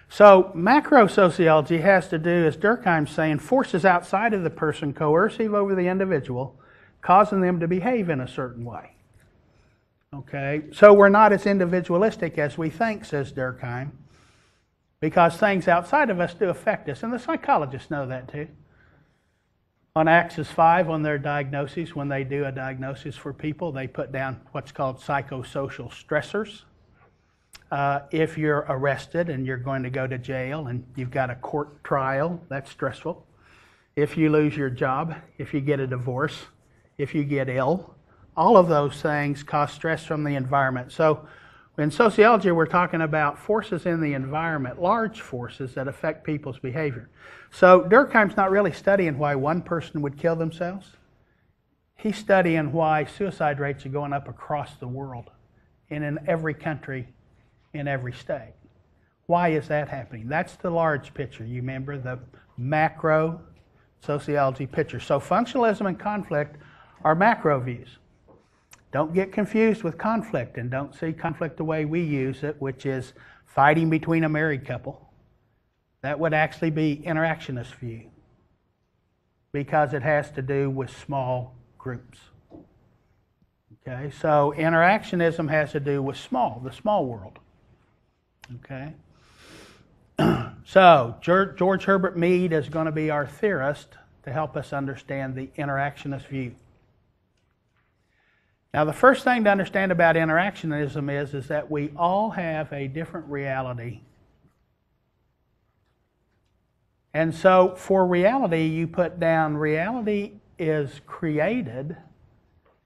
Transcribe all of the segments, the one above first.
So macro sociology has to do, as Durkheim's saying, forces outside of the person coercive over the individual, causing them to behave in a certain way. Okay, so we're not as individualistic as we think, says Durkheim, because things outside of us do affect us, and the psychologists know that too. On Axis 5, on their diagnoses, when they do a diagnosis for people, they put down what's called psychosocial stressors. If you're arrested and you're going to go to jail and you've got a court trial, that's stressful. If you lose your job, if you get a divorce, if you get ill, all of those things cause stress from the environment. So in sociology, we're talking about forces in the environment, large forces that affect people's behavior. So Durkheim's not really studying why one person would kill themselves. He's studying why suicide rates are going up across the world and in every country, in every state. Why is that happening? That's the large picture. You remember the macro sociology picture. So functionalism and conflict are macro views. Don't get confused with conflict, and don't see conflict the way we use it, which is fighting between a married couple. That would actually be interactionist view, because it has to do with small groups. Okay, so interactionism has to do with the small world. Okay, so George Herbert Mead is going to be our theorist to help us understand the interactionist view. Now, the first thing to understand about interactionism is that we all have a different reality. And so for reality, you put down reality is created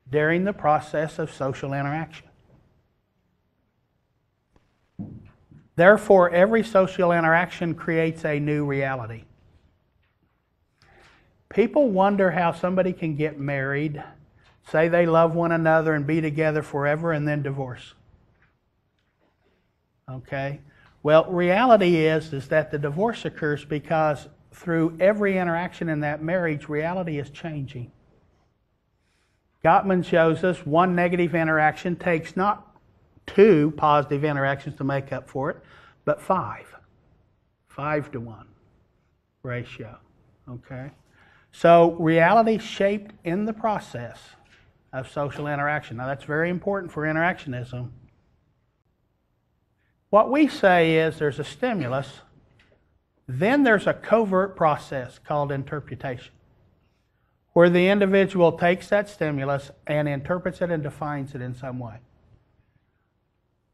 during the process of social interaction. Therefore, every social interaction creates a new reality. People wonder how somebody can get married, say they love one another and be together forever, and then divorce. Okay? Well, reality is that the divorce occurs because through every interaction in that marriage, reality is changing. Gottman shows us one negative interaction takes not 2 positive interactions to make up for it, but 5. 5-to-1 ratio. Okay? So reality shaped in the process of social interaction. Now that's very important for interactionism. What we say is there's a stimulus, then there's a covert process called interpretation, where the individual takes that stimulus and interprets it and defines it in some way.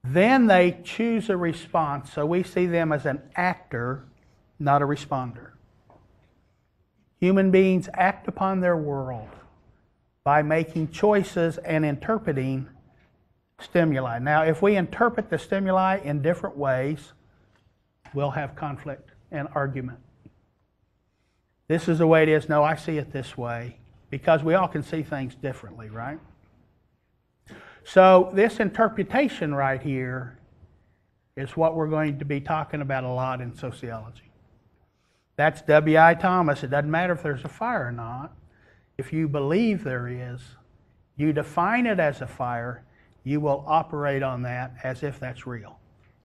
Then they choose a response, so we see them as an actor, not a responder. Human beings act upon their world by making choices and interpreting stimuli. Now, if we interpret the stimuli in different ways, we'll have conflict and argument. This is the way it is. No, I see it this way, because we all can see things differently, right? So this interpretation right here is what we're going to be talking about a lot in sociology. That's W.I. Thomas. It doesn't matter if there's a fire or not. If you believe there is, you define it as a fire, you will operate on that as if that's real.